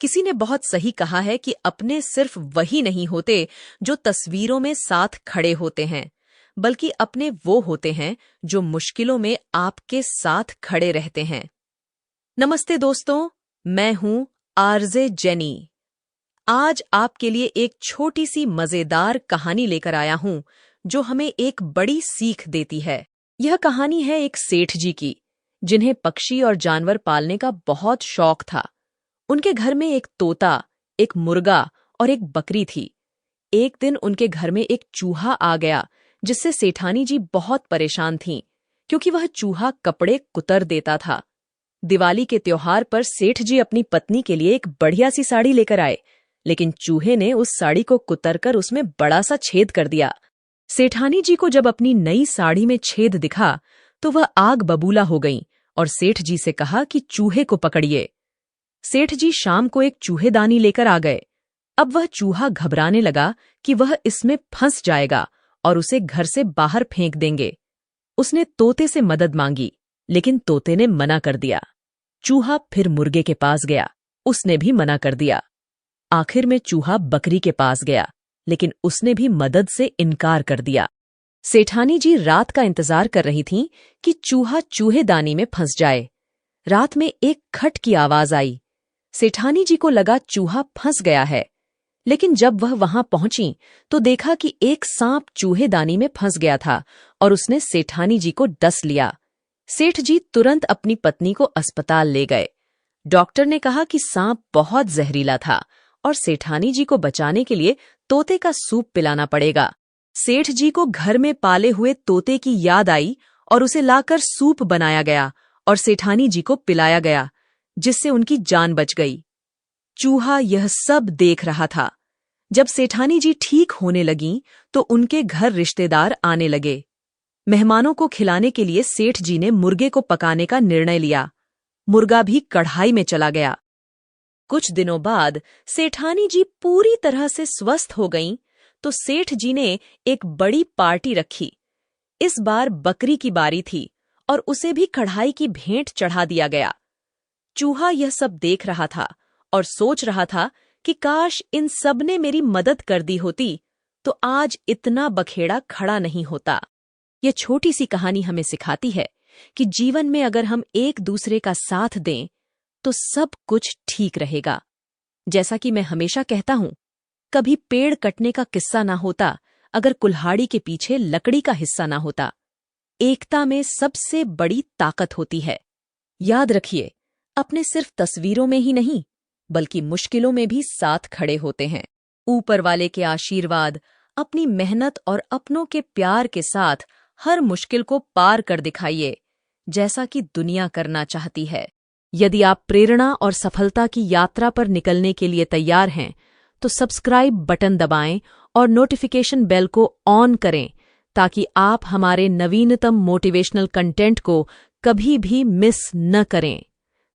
किसी ने बहुत सही कहा है कि अपने सिर्फ वही नहीं होते जो तस्वीरों में साथ खड़े होते हैं, बल्कि अपने वो होते हैं जो मुश्किलों में आपके साथ खड़े रहते हैं। नमस्ते दोस्तों, मैं हूं आरजे जेनी। आज आपके लिए एक छोटी सी मजेदार कहानी लेकर आया हूं जो हमें एक बड़ी सीख देती है। यह कहानी है एक सेठ जी की, जिन्हें पक्षी और जानवर पालने का बहुत शौक था। उनके घर में एक तोता, एक मुर्गा और एक बकरी थी। एक दिन उनके घर में एक चूहा आ गया, जिससे सेठानी जी बहुत परेशान थीं, क्योंकि वह चूहा कपड़े कुतर देता था। दिवाली के त्योहार पर सेठ जी अपनी पत्नी के लिए एक बढ़िया सी साड़ी लेकर आए, लेकिन चूहे ने उस साड़ी को कुतरकर उसमें बड़ा सा छेद कर दिया। सेठानी जी को जब अपनी नई साड़ी में छेद दिखा, तो वह आग बबूला हो गईं और सेठ जी से कहा कि चूहे को पकड़िए। सेठ जी शाम को एक चूहेदानी लेकर आ गए। अब वह चूहा घबराने लगा कि वह इसमें फंस जाएगा और उसे घर से बाहर फेंक देंगे। उसने तोते से मदद मांगी, लेकिन तोते ने मना कर दिया। चूहा फिर मुर्गे के पास गया, उसने भी मना कर दिया। आखिर में चूहा बकरी के पास गया, लेकिन उसने भी मदद से इनकार कर दिया। सेठानी जी रात का इंतजार कर रही थीं कि चूहा चूहेदानी में फंस जाए। रात में एक खट की आवाज आई। सेठानी जी को लगा चूहा फंस गया है, लेकिन जब वह वहां पहुंची तो देखा कि एक सांप चूहेदानी में फंस गया था और उसने सेठानी जी को डस लिया। सेठ जी तुरंत अपनी पत्नी को अस्पताल ले गए। डॉक्टर ने कहा कि सांप बहुत जहरीला था और सेठानी जी को बचाने के लिए तोते का सूप पिलाना पड़ेगा। सेठ जी को घर में पाले हुए तोते की याद आई और उसे लाकर सूप बनाया गया और सेठानी जी को पिलाया गया, जिससे उनकी जान बच गई। चूहा यह सब देख रहा था। जब सेठानी जी ठीक होने लगीं, तो उनके घर रिश्तेदार आने लगे। मेहमानों को खिलाने के लिए सेठ जी ने मुर्गे को पकाने का निर्णय लिया। मुर्गा भी कढ़ाई में चला गया। कुछ दिनों बाद सेठानी जी पूरी तरह से स्वस्थ हो गईं, तो सेठ जी ने एक बड़ी पार्टी रखी। इस बार बकरी की बारी थी और उसे भी कढ़ाई की भेंट चढ़ा दिया गया। चूहा यह सब देख रहा था और सोच रहा था कि काश इन सब ने मेरी मदद कर दी होती, तो आज इतना बखेड़ा खड़ा नहीं होता। यह छोटी सी कहानी हमें सिखाती है कि जीवन में अगर हम एक दूसरे का साथ दें, तो सब कुछ ठीक रहेगा। जैसा कि मैं हमेशा कहता हूं, कभी पेड़ कटने का किस्सा ना होता अगर कुल्हाड़ी के पीछे लकड़ी का हिस्सा ना होता। एकता में सबसे बड़ी ताकत होती है। याद रखिए, अपने सिर्फ तस्वीरों में ही नहीं, बल्कि मुश्किलों में भी साथ खड़े होते हैं। ऊपर वाले के आशीर्वाद, अपनी मेहनत और अपनों के प्यार के साथ हर मुश्किल को पार कर दिखाइए, जैसा कि दुनिया करना चाहती है। यदि आप प्रेरणा और सफलता की यात्रा पर निकलने के लिए तैयार हैं, तो सब्सक्राइब बटन दबाएं और नोटिफिकेशन बेल को ऑन करें, ताकि आप हमारे नवीनतम मोटिवेशनल कंटेंट को कभी भी मिस न करें।